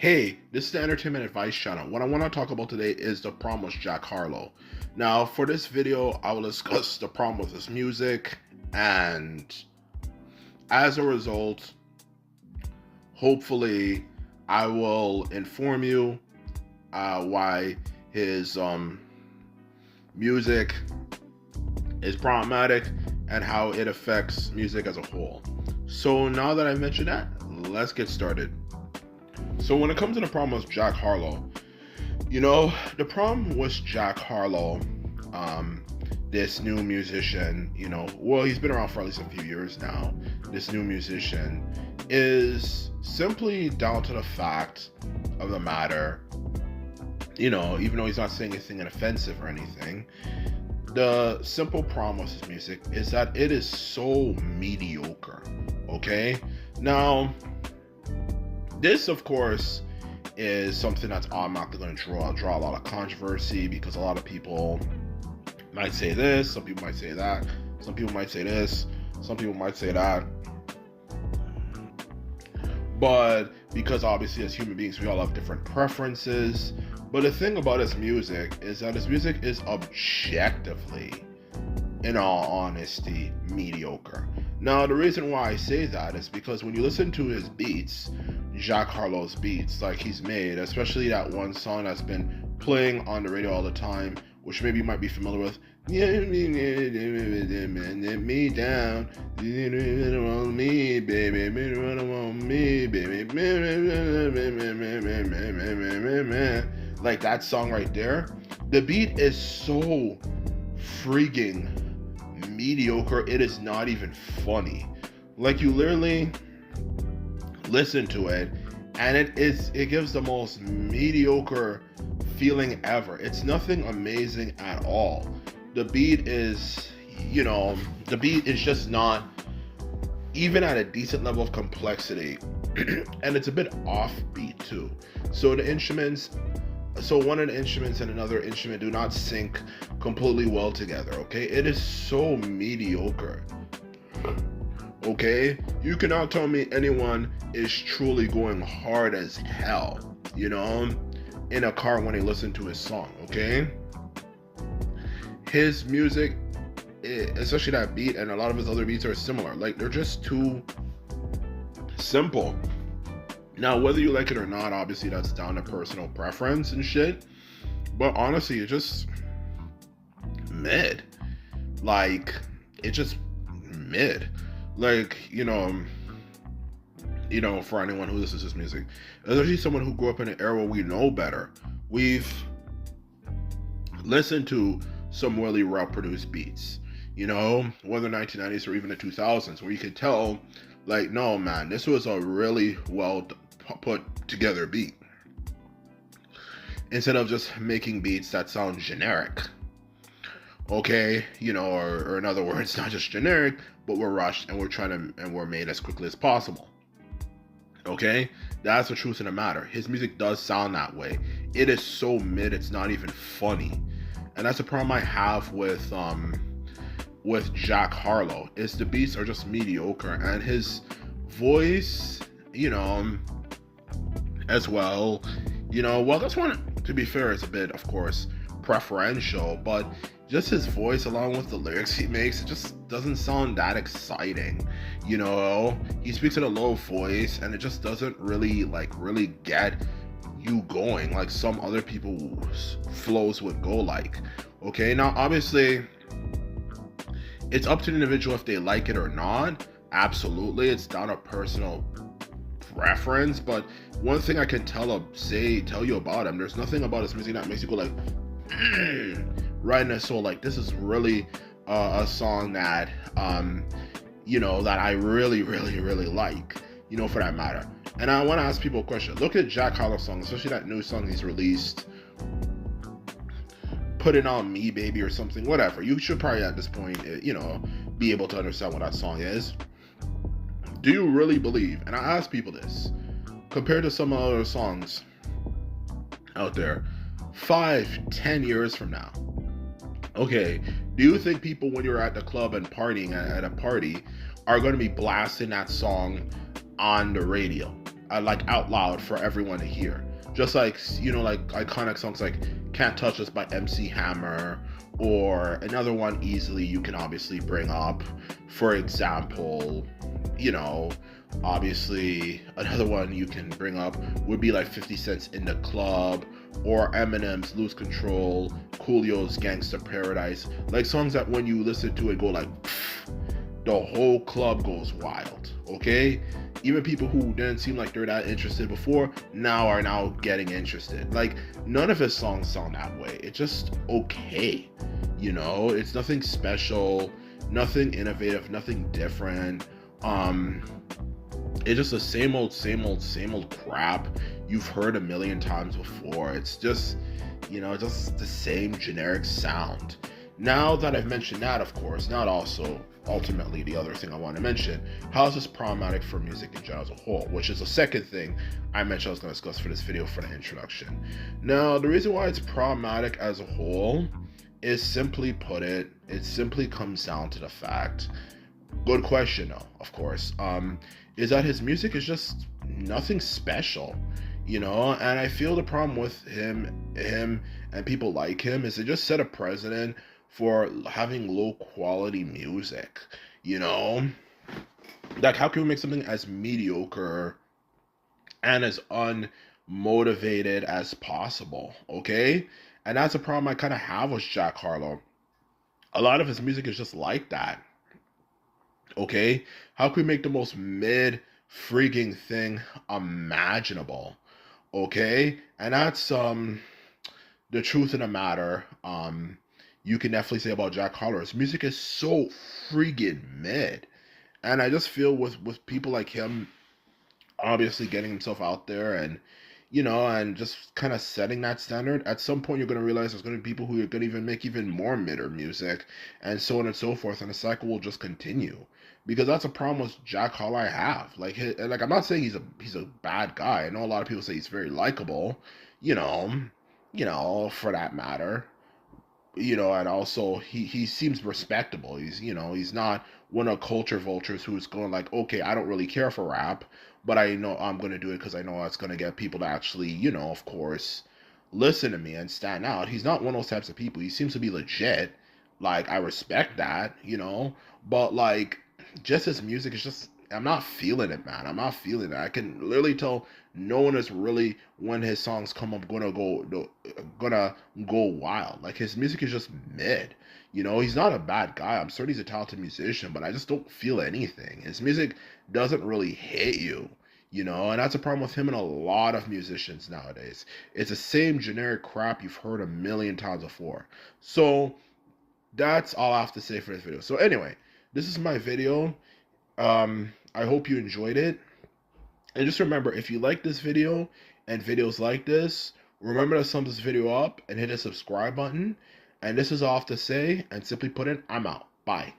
Hey, this is the Entertainment Advice Channel. What I want to talk about today is the problem with Jack Harlow. Now, for this video, I will discuss the problem with his music, and as a result, hopefully, I will inform you why his music is problematic and how it affects music as a whole. So now that I've mentioned that, let's get started. So when it comes to the problem with Jack Harlow, the problem with Jack Harlow, this new musician, he's been around for at least a few years now. This new musician is simply down to the fact of the matter, even though he's not saying anything offensive or anything, the simple problem with his music is that it is so mediocre, okay? Now, this, of course, is something that's automatically going to draw a lot of controversy because a lot of people might say this, some people might say that, some people might say this, some people might say that. But because obviously as human beings we all have different preferences. But the thing about his music is that his music is objectively, in all honesty, mediocre. Now, the reason why I say that is because when you listen to his beats, Jack Harlow's beats, like he's made, especially that one song that's been playing on the radio all the time, which maybe you might be familiar with. Let me down, on me, baby, on me, baby. Like that song right there. The beat is so freaking mediocre, it is not even funny. Like, you literally listen to it and it gives the most mediocre feeling ever. It's nothing amazing at all. The beat is just not even at a decent level of complexity. And it's a bit offbeat too. So one of the instruments and another instrument do not sync completely well together, okay? It is so mediocre, okay? You cannot tell me anyone is truly going hard as hell, in a car when they listen to his song, okay? His music, especially that beat and a lot of his other beats are similar. Like, they're just too simple. Now, whether you like it or not, obviously that's down to personal preference and shit. But honestly, it's just mid. Like, it's just mid. Like, for anyone who listens to this music, especially someone who grew up in an era where we know better, we've listened to some really well-produced beats, whether 1990s or even the 2000s, where you could tell, like, no, man, this was a really well put together beat, instead of just making beats that sound generic, okay? Or in other words, not just generic, but we're rushed and we're made as quickly as possible, okay? That's the truth of the matter. His music does sound that way. It is so mid, it's not even funny. And that's the problem I have with Jack Harlow, is the beats are just mediocre, and his voice, as well, this one, to be fair, is a bit, of course, preferential, but just his voice along with the lyrics he makes, it just doesn't sound that exciting. He speaks in a low voice and it just doesn't really get you going like some other people's flows would go like. Okay, now obviously it's up to the individual if they like it or not. Absolutely, it's down to personal preference. But one thing I can tell you about him, there's nothing about his music that makes you go like right in the soul, like this is really a song that that I really, really, really like, for that matter. And I want to ask people a question. Look at Jack Harlow's song, especially that new song he's released, Put It On Me, Baby, or something, whatever. You should probably at this point, be able to understand what that song is. Do you really believe, and I ask people this, compared to some other songs out there, 5-10 years from now, okay, do you think people, when you're at the club and partying at a party, are going to be blasting that song on the radio? like out loud for everyone to hear. Just like, you know, like iconic songs like Can't Touch Us by MC Hammer, or another one easily you can obviously bring up, for example, you know, obviously another one you can bring up would be like 50 Cent's In the Club, or Eminem's Lose Control, Coolio's Gangsta Paradise. Like songs that when you listen to it go like, the whole club goes wild, okay? Even people who didn't seem like they're that interested before are now getting interested. Like, none of his songs sound that way. It's just okay, you know? It's nothing special, nothing innovative, nothing different. It's just the same old crap you've heard a million times before. It's just, you know, just the same generic sound. Now that I've mentioned that, of course, not also ultimately the other thing I want to mention, how is this problematic for music in general as a whole, which is the second thing I mentioned I was going to discuss for this video for the introduction. Now, the reason why it's problematic as a whole is, simply put it simply comes down to the fact, good question though, of course, is that his music is just nothing special, you know. And I feel the problem with him and people like him is they just set a precedent for having low quality music, you know. Like, how can we make something as mediocre and as unmotivated as possible, okay? And that's a problem I kind of have with Jack Harlow. A lot of his music is just like that, okay? How can we make the most mid freaking thing imaginable, okay? And that's the truth of the matter. You can definitely say about Jack Harlow, his music is so freaking mid. And I just feel with people like him obviously getting himself out there and, you know, and just kind of setting that standard, at some point you're going to realize there's going to be people who are going to even make even more midder music, and so on and so forth, and the cycle will just continue. Because that's a problem with Jack Harlow I have. Like, I'm not saying he's a bad guy. I know a lot of people say he's very likable, you know, for that matter. You know, and also he seems respectable. He's, you know, he's not one of culture vultures who's going like, okay, I don't really care for rap, but I know I'm going to do it because I know that's going to get people to actually, you know, of course, listen to me and stand out. He's not one of those types of people. He seems to be legit. Like, I respect that, you know, but like, just his music is just, I'm not feeling it, man. I'm not feeling it. I can literally tell no one is really, when his songs come up, gonna go wild. Like, his music is just mid. You know, he's not a bad guy. I'm certain he's a talented musician, but I just don't feel anything. His music doesn't really hit you. You know, and that's a problem with him and a lot of musicians nowadays. It's the same generic crap you've heard a million times before. So that's all I have to say for this video. So anyway, this is my video. I hope you enjoyed it. And just remember, if you like this video and videos like this, remember to thumbs this video up and hit the subscribe button. And this is all I have to say, and simply put it, I'm out. Bye.